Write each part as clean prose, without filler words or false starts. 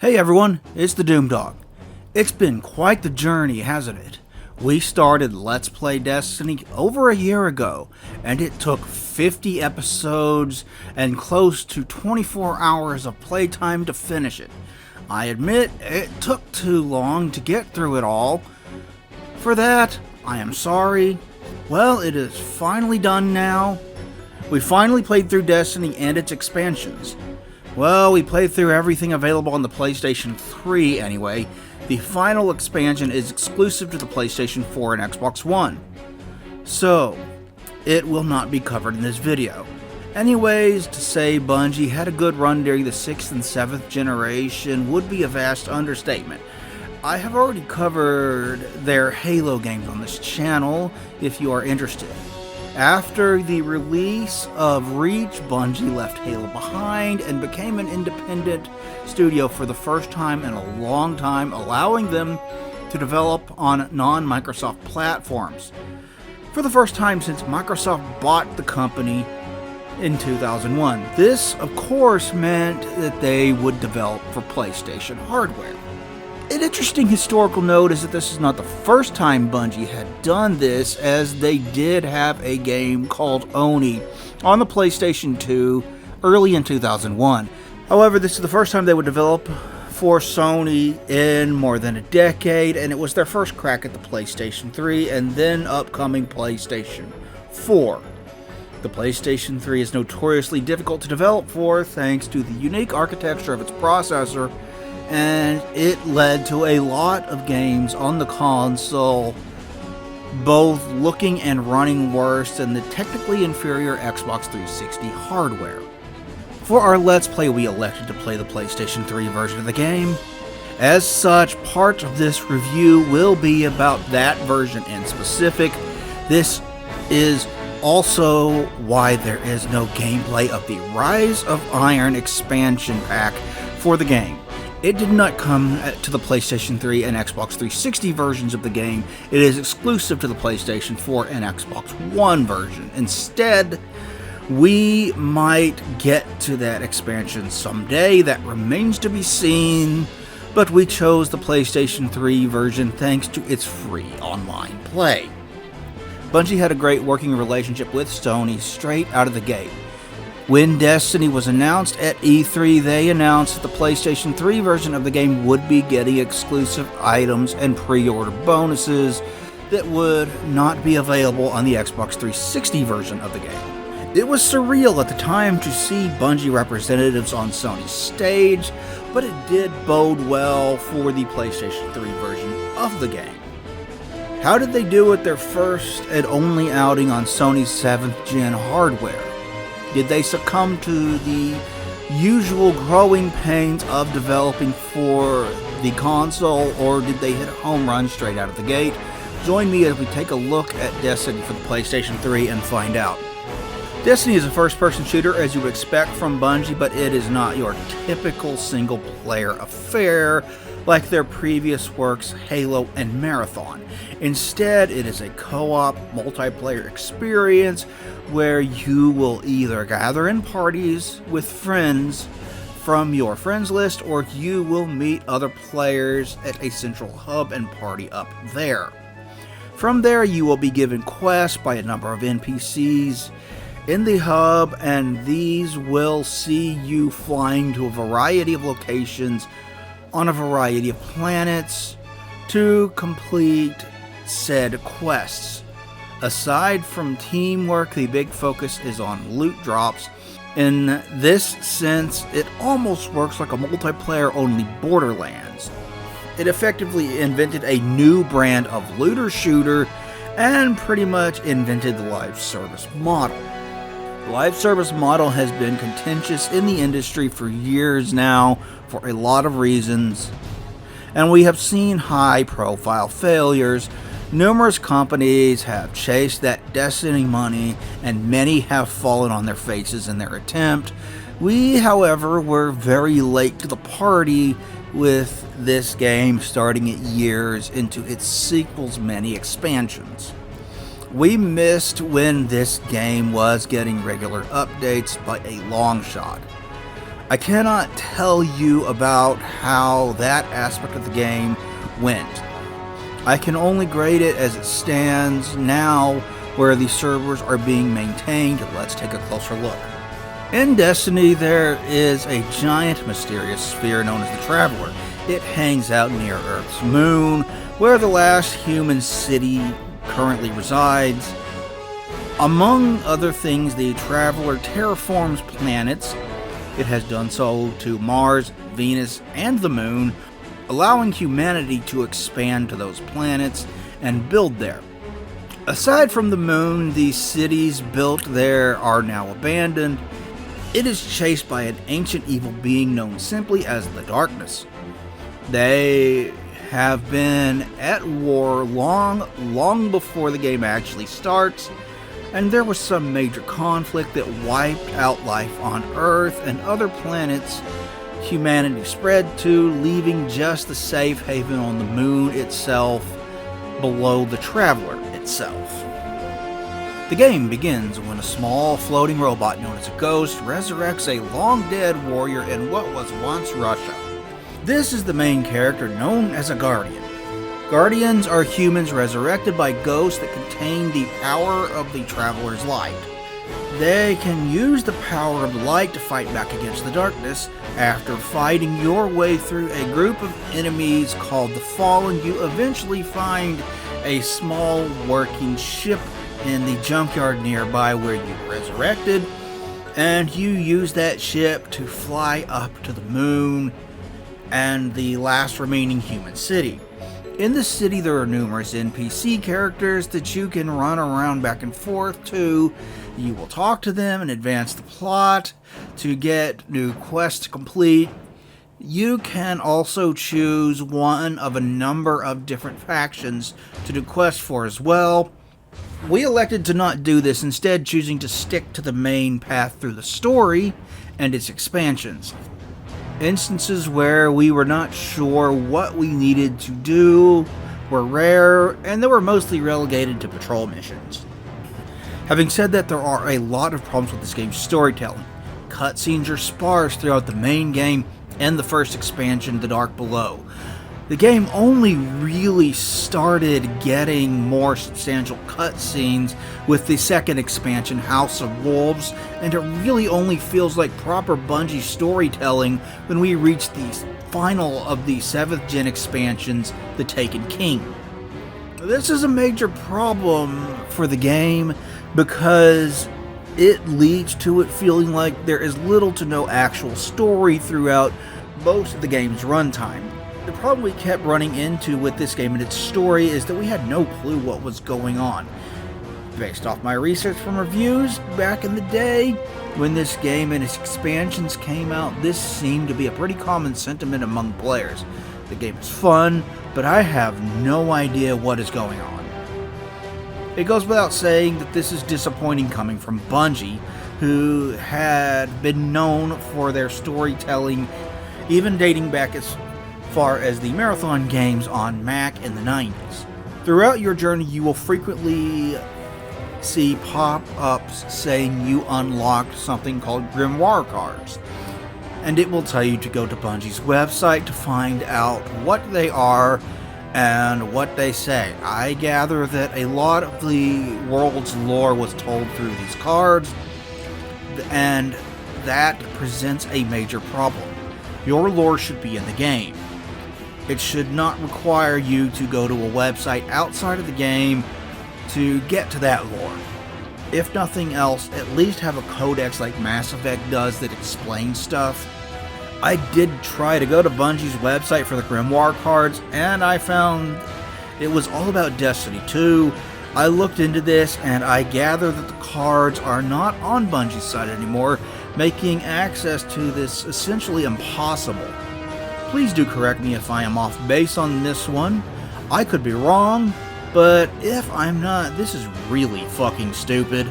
Hey everyone, it's the Doom Dog. It's been quite the journey, hasn't it? We started Let's Play Destiny over a year ago, and it took 50 episodes and close to 24 hours of playtime to finish it. I admit, it took too long to get through it all. For that, I am sorry. Well, it is finally done now. We finally played through Destiny and its expansions. Well, we played through everything available on the PlayStation 3 anyway. The final expansion is exclusive to the PlayStation 4 and Xbox One. So, it will not be covered in this video. Anyways, to say Bungie had a good run during the 6th and 7th generation would be a vast understatement. I have already covered their Halo games on this channel, if you are interested. After the release of Reach, Bungie left Halo behind and became an independent studio for the first time in a long time, allowing them to develop on non-Microsoft platforms. For the first time since Microsoft bought the company in 2001. This, of course, meant that they would develop for PlayStation hardware. An interesting historical note is that this is not the first time Bungie had done this, as they did have a game called Oni on the PlayStation 2 early in 2001. However, this is the first time they would develop for Sony in more than a decade, and it was their first crack at the PlayStation 3 and then upcoming PlayStation 4. The PlayStation 3 is notoriously difficult to develop for thanks to the unique architecture of its processor, and it led to a lot of games on the console both looking and running worse than the technically inferior Xbox 360 hardware. For our Let's Play, we elected to play the PlayStation 3 version of the game. As such, part of this review will be about that version in specific. This is also why there is no gameplay of the Rise of Iron expansion pack for the game. It did not come to the PlayStation 3 and Xbox 360 versions of the game. It is exclusive to the PlayStation 4 and Xbox One version. Instead, we might get to that expansion someday. That remains to be seen, but we chose the PlayStation 3 version thanks to its free online play. Bungie had a great working relationship with Sony straight out of the gate. When Destiny was announced at E3, they announced that the PlayStation 3 version of the game would be getting exclusive items and pre-order bonuses that would not be available on the Xbox 360 version of the game. It was surreal at the time to see Bungie representatives on Sony's stage, but it did bode well for the PlayStation 3 version of the game. How did they do with their first and only outing on Sony's 7th gen hardware? Did they succumb to the usual growing pains of developing for the console, or did they hit a home run straight out of the gate? Join me as we take a look at Destiny for the PlayStation 3 and find out. Destiny is a first-person shooter, as you would expect from Bungie, but it is not your typical single-player affair like their previous works, Halo and Marathon. Instead, it is a co-op, multiplayer experience where you will either gather in parties with friends from your friends list, or you will meet other players at a central hub and party up there. From there, you will be given quests by a number of NPCs in the hub, and these will see you flying to a variety of locations on a variety of planets to complete said quests. Aside from teamwork, the big focus is on loot drops. In this sense, it almost works like a multiplayer-only Borderlands. It effectively invented a new brand of looter shooter and pretty much invented the live service model. The live service model has been contentious in the industry for years now for a lot of reasons, and we have seen high-profile failures. Numerous companies have chased that Destiny money, and many have fallen on their faces in their attempt. We, however, were very late to the party with this game, starting it years into its sequel's many expansions. We missed when this game was getting regular updates by a long shot. I cannot tell you about how that aspect of the game went. I can only grade it as it stands now, where the servers are being maintained. Let's take a closer look. In Destiny, there is a giant mysterious sphere known as the Traveler. It hangs out near Earth's moon, where the last human city currently resides. Among other things, the Traveler terraforms planets. It has done so to Mars, Venus, and the Moon, allowing humanity to expand to those planets and build there. Aside from the Moon, the cities built there are now abandoned. It is chased by an ancient evil being known simply as the Darkness. They have been at war long before the game actually starts, and there was some major conflict that wiped out life on Earth and other planets humanity spread to, leaving just the safe haven on the Moon itself below the Traveler itself. The game begins when a small floating robot known as a ghost resurrects a long-dead warrior in what was once Russia. This is the main character known as a Guardian. Guardians are humans resurrected by ghosts that contain the power of the Traveler's light. They can use the power of the light to fight back against the darkness. After fighting your way through a group of enemies called the Fallen, you eventually find a small working ship in the junkyard nearby where you were resurrected, and you use that ship to fly up to the Moon and the last remaining human city. In the city, there are numerous NPC characters that you can run around back and forth to. You will talk to them and advance the plot to get new quests to complete. You can also choose one of a number of different factions to do quests for as well. We elected to not do this, instead choosing to stick to the main path through the story and its expansions. Instances where we were not sure what we needed to do were rare, and they were mostly relegated to patrol missions. Having said that, there are a lot of problems with this game's storytelling. Cutscenes are sparse throughout the main game and the first expansion, The Dark Below. The game only really started getting more substantial cutscenes with the second expansion, House of Wolves, and it really only feels like proper Bungie storytelling when we reach the final of the 7th gen expansions, The Taken King. This is a major problem for the game because it leads to it feeling like there is little to no actual story throughout most of the game's runtime. The problem we kept running into with this game and its story is that we had no clue what was going on. Based off my research from reviews back in the day, when this game and its expansions came out, this seemed to be a pretty common sentiment among players. The game is fun, but I have no idea what is going on. It goes without saying that this is disappointing coming from Bungie, who had been known for their storytelling, even dating back as far as the Marathon games on Mac in the 90s. Throughout your journey, you will frequently see pop-ups saying you unlocked something called Grimoire cards, and it will tell you to go to Bungie's website to find out what they are and what they say. I gather that a lot of the world's lore was told through these cards, and that presents a major problem. Your lore should be in the game. It should not require you to go to a website outside of the game to get to that lore. If nothing else, at least have a codex like Mass Effect does that explains stuff. I did try to go to Bungie's website for the Grimoire cards, and I found it was all about Destiny 2. I looked into this, and I gather that the cards are not on Bungie's site anymore, making access to this essentially impossible. Please do correct me if I am off base on this one. I could be wrong, but if I'm not, this is really fucking stupid.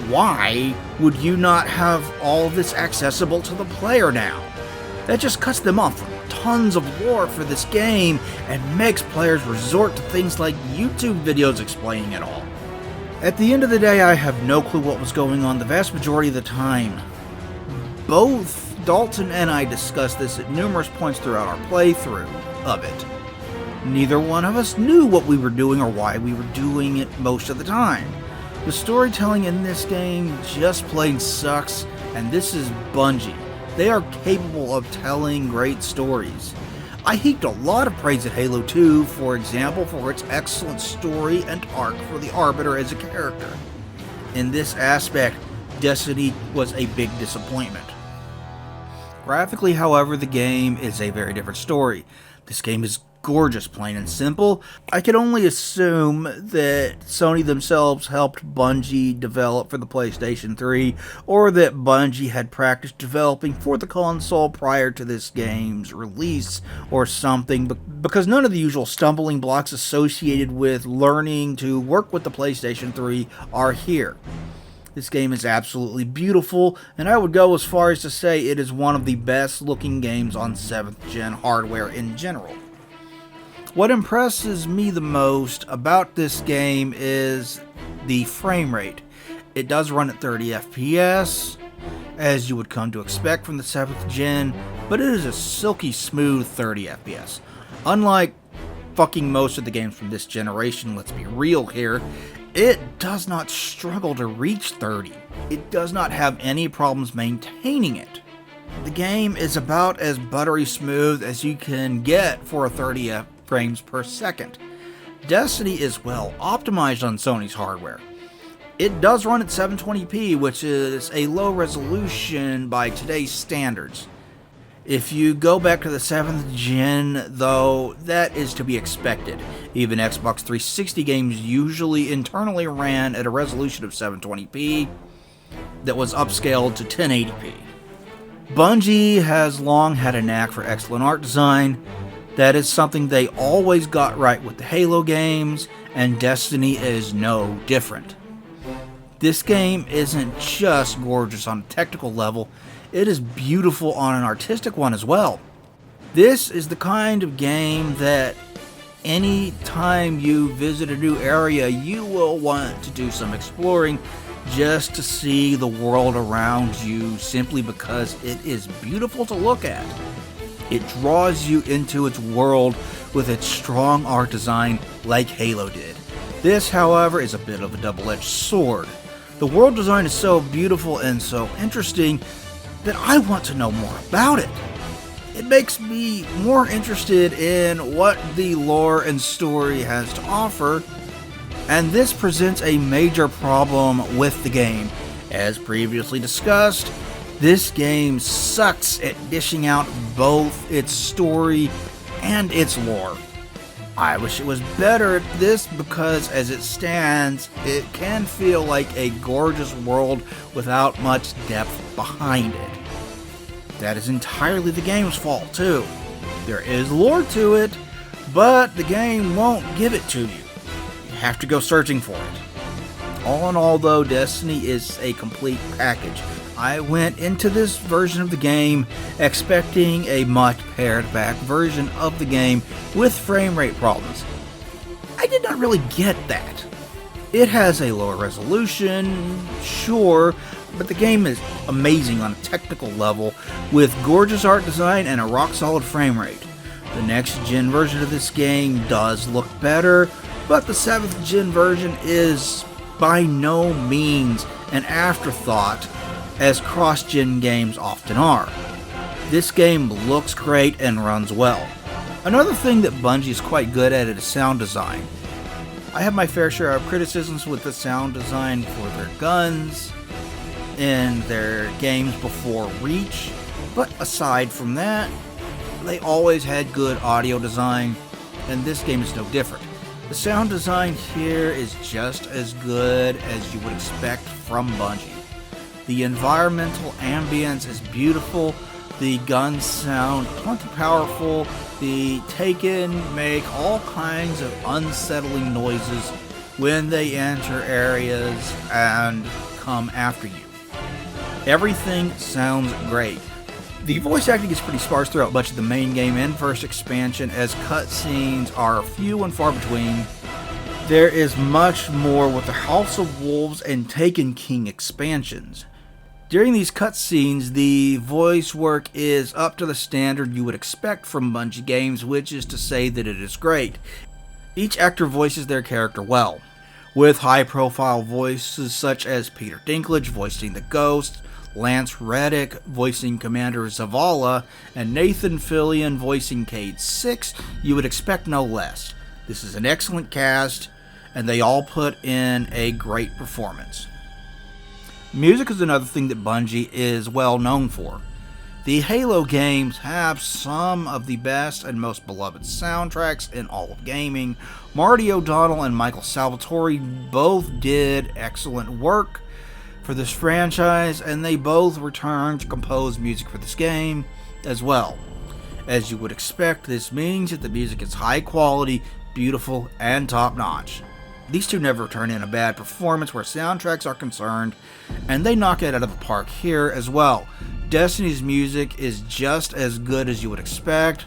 Why would you not have all this accessible to the player now? That just cuts them off from tons of lore for this game and makes players resort to things like YouTube videos explaining it all. At the end of the day, I have no clue what was going on the vast majority of the time. Both Dalton and I discussed this at numerous points throughout our playthrough of it. Neither one of us knew what we were doing or why we were doing it most of the time. The storytelling in this game just plain sucks, and this is Bungie. They are capable of telling great stories. I heaped a lot of praise at Halo 2, for example, for its excellent story and arc for the Arbiter as a character. In this aspect, Destiny was a big disappointment. Graphically, however, the game is a very different story. This game is gorgeous, plain and simple. I can only assume that Sony themselves helped Bungie develop for the PlayStation 3, or that Bungie had practiced developing for the console prior to this game's release, or something, because none of the usual stumbling blocks associated with learning to work with the PlayStation 3 are here. This game is absolutely beautiful, and I would go as far as to say it is one of the best looking games on 7th gen hardware in general. What impresses me the most about this game is the frame rate. It does run at 30 FPS, as you would come to expect from the 7th gen, but it is a silky smooth 30 FPS. Unlike fucking most of the games from this generation, let's be real here, it does not struggle to reach 30. It does not have any problems maintaining it. The game is about as buttery smooth as you can get for a 30 frames per second. Destiny is well optimized on Sony's hardware. It does run at 720p, which is a low resolution by today's standards. If you go back to the 7th gen, though, that is to be expected. Even Xbox 360 games usually internally ran at a resolution of 720p that was upscaled to 1080p. Bungie has long had a knack for excellent art design. That is something they always got right with the Halo games, and Destiny is no different. This game isn't just gorgeous on a technical level, it is beautiful on an artistic one as well. This is the kind of game that any time you visit a new area, you will want to do some exploring just to see the world around you, simply because it is beautiful to look at. It draws you into its world with its strong art design like Halo did. This, however, is a bit of a double-edged sword. The world design is so beautiful and so interesting that I want to know more about it. It makes me more interested in what the lore and story has to offer, and this presents a major problem with the game. As previously discussed, this game sucks at dishing out both its story and its lore. I wish it was better at this because, as it stands, it can feel like a gorgeous world without much depth behind it. That is entirely the game's fault, too. There is lore to it, but the game won't give it to you. You have to go searching for it. All in all, though, Destiny is a complete package. I went into this version of the game expecting a much pared-back version of the game with frame rate problems. I did not really get that. It has a lower resolution, sure, but the game is amazing on a technical level with gorgeous art design and a rock-solid frame rate. The next-gen version of this game does look better, but the 7th gen version is by no means an afterthought, as cross-gen games often are. This game looks great and runs well. Another thing that Bungie is quite good at is sound design. I have my fair share of criticisms with the sound design for their guns in their games before Reach, but aside from that, they always had good audio design, and this game is no different. The sound design here is just as good as you would expect from Bungie. The environmental ambience is beautiful, the guns sound plenty powerful, the Taken make all kinds of unsettling noises when they enter areas and come after you. Everything sounds great. The voice acting is pretty sparse throughout much of the main game and first expansion, as cutscenes are few and far between. There is much more with the House of Wolves and Taken King expansions. During these cutscenes, the voice work is up to the standard you would expect from Bungie games, which is to say that it is great. Each actor voices their character well, with high-profile voices such as Peter Dinklage voicing the Ghost, Lance Reddick voicing Commander Zavala, and Nathan Fillion voicing Cayde Six. You would expect no less. This is an excellent cast, and they all put in a great performance. Music is another thing that Bungie is well known for. The Halo games have some of the best and most beloved soundtracks in all of gaming. Marty O'Donnell and Michael Salvatore both did excellent work for this franchise, and they both returned to compose music for this game as well. As you would expect, this means that the music is high quality, beautiful, and top-notch. These two never turn in a bad performance where soundtracks are concerned, and they knock it out of the park here as well. Destiny's music is just as good as you would expect.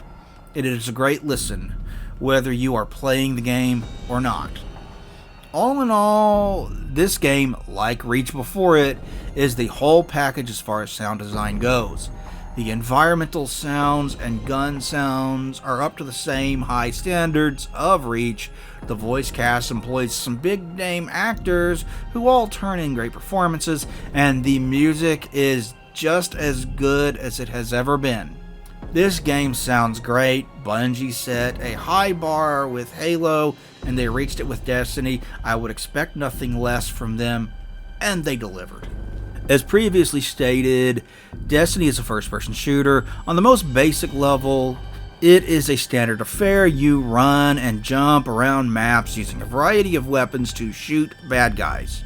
It is a great listen, whether you are playing the game or not. All in all, this game, like Reach before it, is the whole package as far as sound design goes. The environmental sounds and gun sounds are up to the same high standards of Reach. The voice cast employs some big name actors who all turn in great performances, and the music is just as good as it has ever been. This game sounds great. Bungie set a high bar with Halo, and they reached it with Destiny. I would expect nothing less from them, and they delivered. As previously stated, Destiny is a first-person shooter. On the most basic level, it is a standard affair. You run and jump around maps using a variety of weapons to shoot bad guys.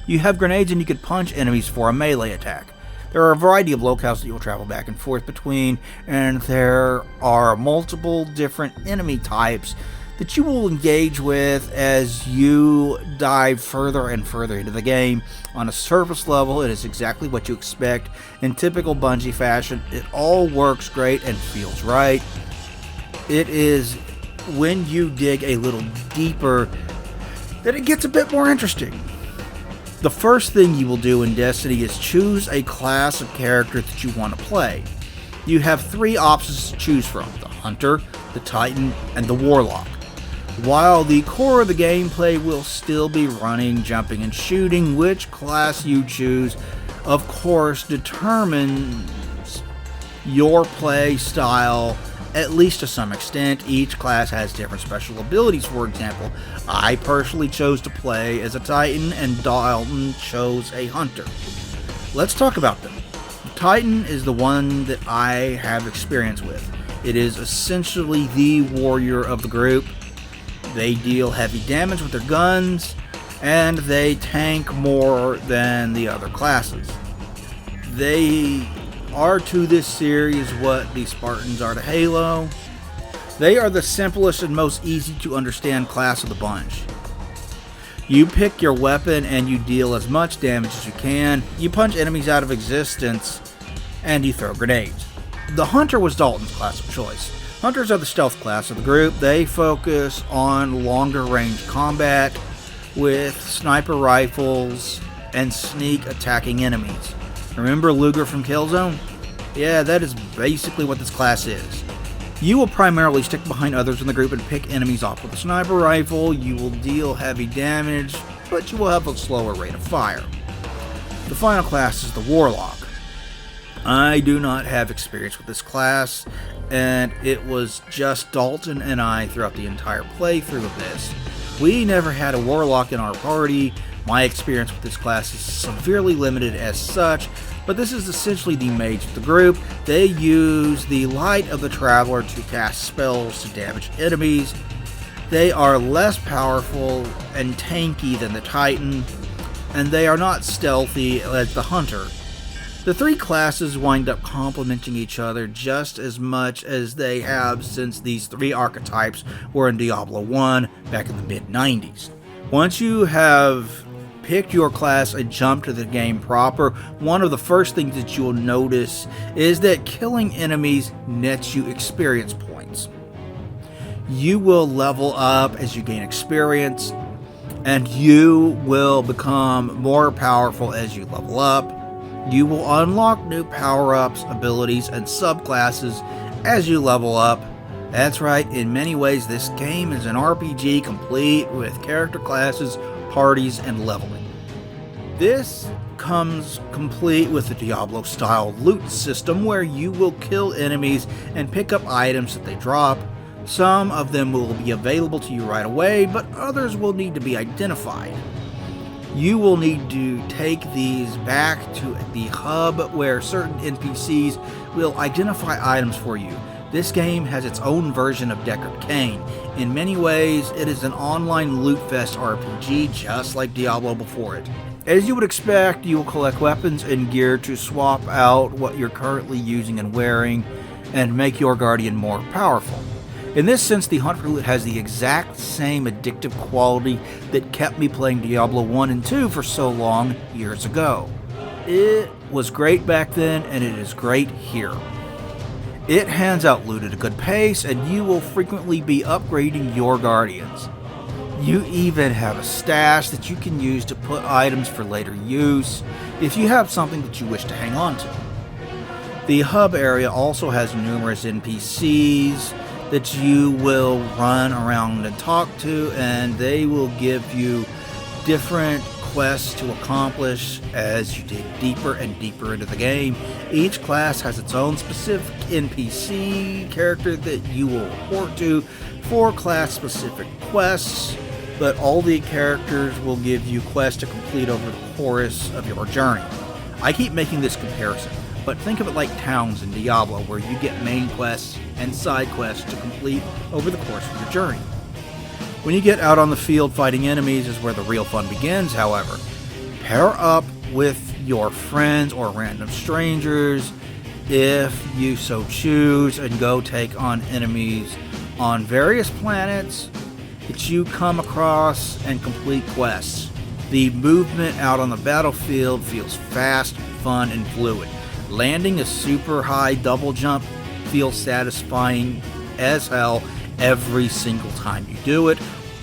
You have grenades and you can punch enemies for a melee attack. There are a variety of locales that you'll travel back and forth between, and there are multiple different enemy types that you will engage with as you dive further and further into the game. On a surface level, it is exactly what you expect in typical Bungie fashion. It all works great and feels right. It is when you dig a little deeper that it gets a bit more interesting. The first thing you will do in Destiny is choose a class of character that you want to play. You have three options to choose from: the Hunter, the Titan, and the Warlock. While the core of the gameplay will still be running, jumping, and shooting, which class you choose, of course, determines your play style, at least to some extent. Each class has different special abilities. For example, I personally chose to play as a Titan, and Dalton chose a Hunter. Let's talk about them. The Titan is the one that I have experience with. It is essentially the warrior of the group. They deal heavy damage with their guns, and they tank more than the other classes. They are to this series what the Spartans are to Halo. They are the simplest and most easy to understand class of the bunch. You pick your weapon and you deal as much damage as you can. You punch enemies out of existence, and you throw grenades. The Hunter was Dalton's class of choice. Hunters are the stealth class of the group. They focus on longer range combat with sniper rifles and sneak attacking enemies. Remember Luger from Killzone? Yeah, that is basically what this class is. You will primarily stick behind others in the group and pick enemies off with a sniper rifle. You will deal heavy damage, but you will have a slower rate of fire. The final class is the Warlock. I do not have experience with this class, and it was just Dalton and I throughout the entire playthrough of this. We never had a Warlock in our party. My experience with this class is severely limited as such, but this is essentially the mage of the group. They use the Light of the Traveler to cast spells to damage enemies. They are less powerful and tanky than the Titan, and they are not stealthy as the Hunter. The three classes wind up complementing each other just as much as they have since these three archetypes were in Diablo 1 back in the mid-90s. Once you have picked your class and jumped to the game proper, one of the first things that you'll notice is that killing enemies nets you experience points. You will level up as you gain experience, and you will become more powerful as you level up. You will unlock new power-ups, abilities, and subclasses as you level up. That's right, in many ways this game is an RPG complete with character classes, parties, and leveling. This comes complete with the Diablo-style loot system where you will kill enemies and pick up items that they drop. Some of them will be available to you right away, but others will need to be identified. You will need to take these back to the hub where certain NPCs will identify items for you. This game has its own version of Deckard Cain. In many ways, it is an online loot fest RPG just like Diablo before it. As you would expect, you will collect weapons and gear to swap out what you're currently using and wearing and make your guardian more powerful. In this sense, the hunt for loot has the exact same addictive quality that kept me playing Diablo 1 and 2 for so long years ago. It was great back then, and it is great here. It hands out loot at a good pace, and you will frequently be upgrading your guardians. You even have a stash that you can use to put items for later use if you have something that you wish to hang on to. The hub area also has numerous NPCs that you will run around and talk to, and they will give you different quests to accomplish as you dig deeper and deeper into the game. Each class has its own specific NPC character that you will report to for class-specific quests, but all the characters will give you quests to complete over the course of your journey. I keep making this comparison, but think of it like towns in Diablo, where you get main quests and side quests to complete over the course of your journey. When you get out on the field fighting enemies is where the real fun begins, however. Pair up with your friends or random strangers if you so choose and go take on enemies on various planets that you come across and complete quests. The movement out on the battlefield feels fast, fun, and fluid. Landing a super high double jump feels satisfying as hell every single time you do it.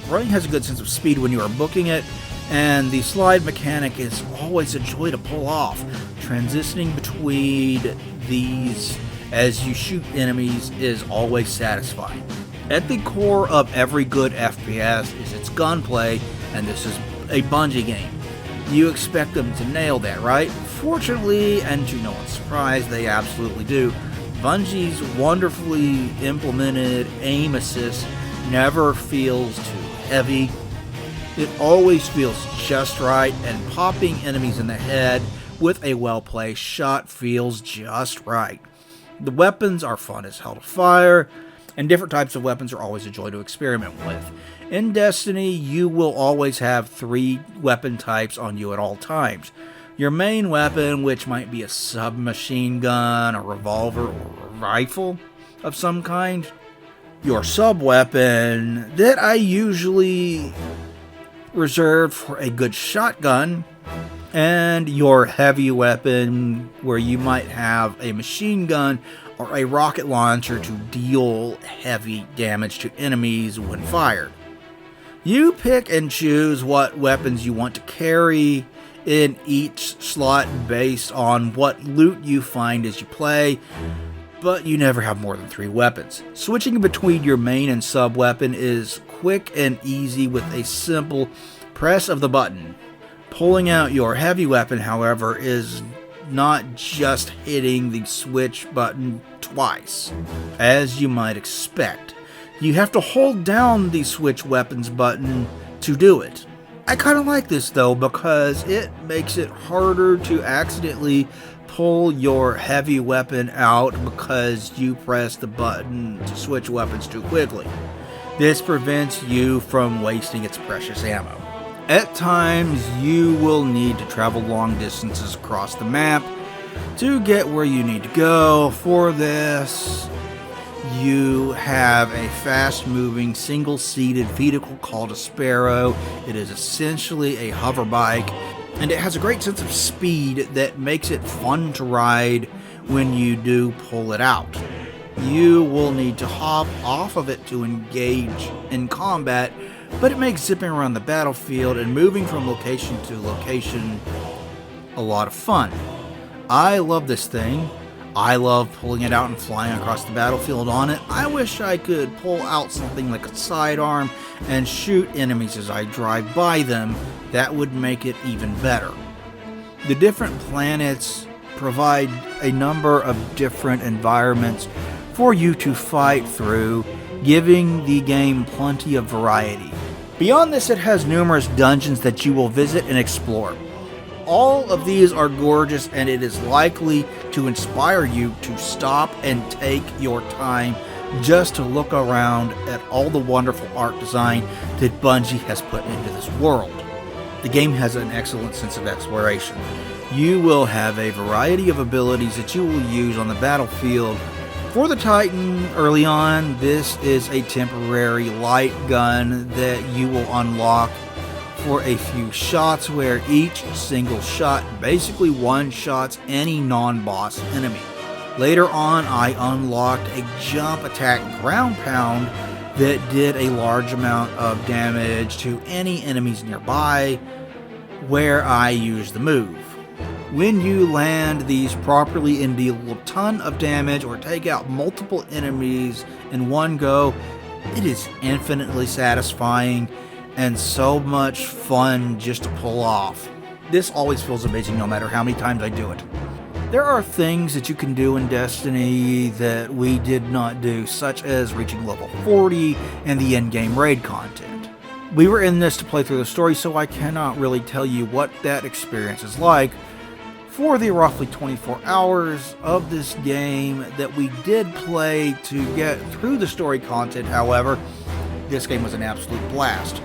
Running has a good sense of speed when you are booking it, and the slide mechanic is always a joy to pull off. Transitioning between these as you shoot enemies is always satisfying. At the core of every good FPS is its gunplay, and this is a Bungie game. You expect them to nail that, right? Fortunately, and to no one's surprise, they absolutely do. Bungie's wonderfully implemented aim assist never feels too heavy. It always feels just right, and popping enemies in the head with a well-placed shot feels just right. The weapons are fun as hell to fire, and different types of weapons are always a joy to experiment with. In Destiny, you will always have 3 weapon types on you at all times. Your main weapon, which might be a submachine gun, a revolver, or a rifle of some kind. Your sub-weapon that I usually reserve for a good shotgun. And your heavy weapon, where you might have a machine gun or a rocket launcher to deal heavy damage to enemies when fired. You pick and choose what weapons you want to carry in each slot based on what loot you find as you play, but you never have more than 3 weapons. Switching between your main and sub weapon is quick and easy with a simple press of the button. Pulling out your heavy weapon, however, is not just hitting the switch button twice, as you might expect. You have to hold down the switch weapons button to do it. I kind of like this though, because it makes it harder to accidentally pull your heavy weapon out because you press the button to switch weapons too quickly. This prevents you from wasting its precious ammo. At times, you will need to travel long distances across the map to get where you need to go. For this, you have a fast-moving, single-seated vehicle called a Sparrow. It is essentially a hover bike, and it has a great sense of speed that makes it fun to ride when you do pull it out. You will need to hop off of it to engage in combat, but it makes zipping around the battlefield and moving from location to location a lot of fun. I love this thing. I love pulling it out and flying across the battlefield on it. I wish I could pull out something like a sidearm and shoot enemies as I drive by them. That would make it even better. The different planets provide a number of different environments for you to fight through, giving the game plenty of variety. Beyond this, it has numerous dungeons that you will visit and explore. All of these are gorgeous, and it is likely to inspire you to stop and take your time just to look around at all the wonderful art design that Bungie has put into this world. The game has an excellent sense of exploration. You will have a variety of abilities that you will use on the battlefield. For the Titan, early on, this is a temporary light gun that you will unlock for a few shots, where each single shot basically one-shots any non-boss enemy. Later on, I unlocked a jump attack ground pound that did a large amount of damage to any enemies nearby, where I used the move. When you land these properly and deal a ton of damage or take out multiple enemies in one go, it is infinitely satisfying and so much fun just to pull off. This always feels amazing no matter how many times I do it. There are things that you can do in Destiny that we did not do, such as reaching level 40 and the endgame raid content. We were in this to play through the story, so I cannot really tell you what that experience is like. For the roughly 24 hours of this game that we did play to get through the story content, however, this game was an absolute blast.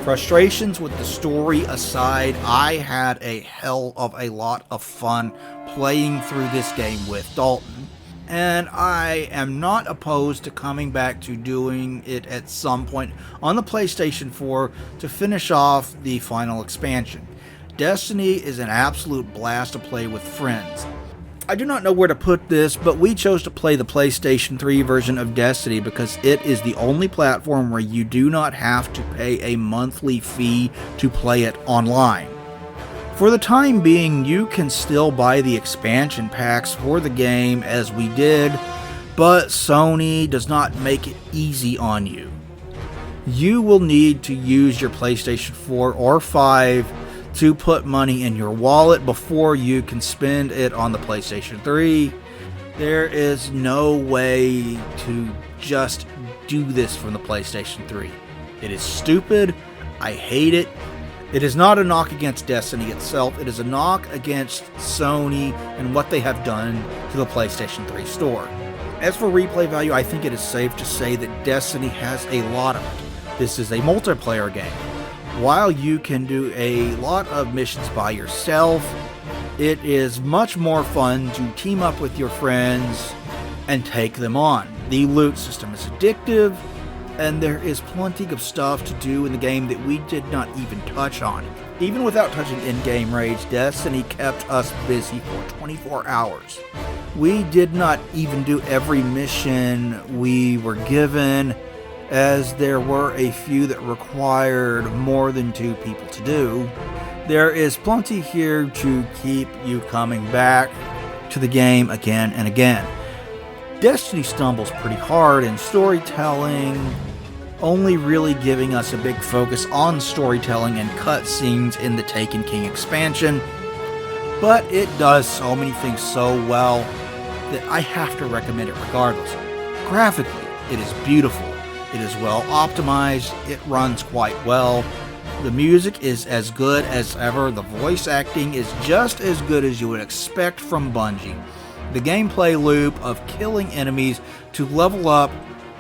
Frustrations with the story aside, I had a hell of a lot of fun playing through this game with Dalton, and I am not opposed to coming back to doing it at some point on the PlayStation 4 to finish off the final expansion. Destiny is an absolute blast to play with friends. I do not know where to put this, but we chose to play the PlayStation 3 version of Destiny because it is the only platform where you do not have to pay a monthly fee to play it online. For the time being, you can still buy the expansion packs for the game as we did, but Sony does not make it easy on you. You will need to use your PlayStation 4 or 5 to put money in your wallet before you can spend it on the PlayStation 3. There is no way to just do this from the PlayStation 3. It is stupid. I hate it. It is not a knock against Destiny itself. It is a knock against Sony and what they have done to the PlayStation 3 store. As for replay value, I think it is safe to say that Destiny has a lot of it. This is a multiplayer game. While you can do a lot of missions by yourself, it is much more fun to team up with your friends and take them on. The loot system is addictive, and there is plenty of stuff to do in the game that we did not even touch on. Even without touching in-game raids, Destiny kept us busy for 24 hours. We did not even do every mission we were given, as there were a few that required more than 2 people to do. There is plenty here to keep you coming back to the game again and again. Destiny stumbles pretty hard in storytelling, only really giving us a big focus on storytelling and cutscenes in the Taken King expansion, but it does so many things so well that I have to recommend it regardless. Graphically, it is beautiful. It is well optimized, it runs quite well, the music is as good as ever, the voice acting is just as good as you would expect from Bungie. The gameplay loop of killing enemies to level up,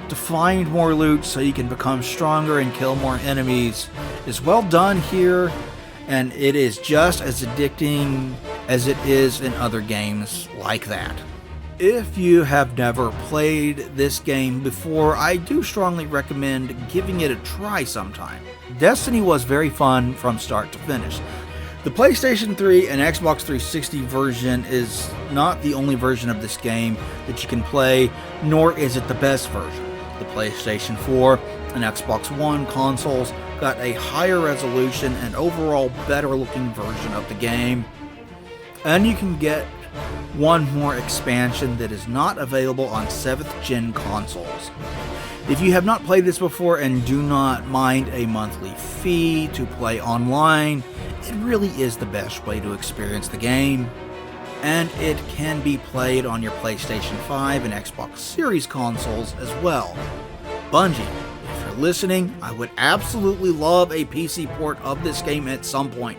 to find more loot so you can become stronger and kill more enemies is well done here, and it is just as addicting as it is in other games like that. If you have never played this game before, I do strongly recommend giving it a try sometime. Destiny was very fun from start to finish. The PlayStation 3 and Xbox 360 version is not the only version of this game that you can play, nor is it the best version. The PlayStation 4 and Xbox One consoles got a higher resolution and overall better looking version of the game, and you can get one more expansion that is not available on 7th gen consoles. If you have not played this before and do not mind a monthly fee to play online, it really is the best way to experience the game. And it can be played on your PlayStation 5 and Xbox Series consoles as well. Bungie, if you're listening, I would absolutely love a PC port of this game at some point.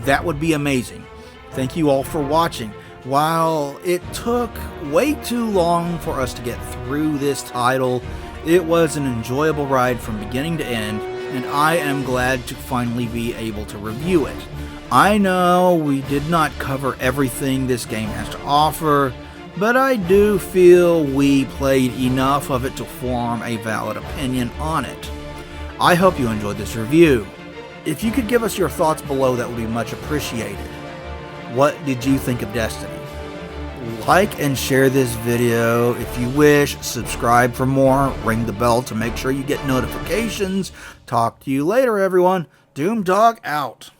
That would be amazing. Thank you all for watching. While it took way too long for us to get through this title, it was an enjoyable ride from beginning to end, and I am glad to finally be able to review it. I know we did not cover everything this game has to offer, but I do feel we played enough of it to form a valid opinion on it. I hope you enjoyed this review. If you could give us your thoughts below, that would be much appreciated. What did you think of Destiny? Like and share this video if you wish, subscribe for more, ring the bell to make sure you get notifications. Talk to you later, everyone. Doomdog out.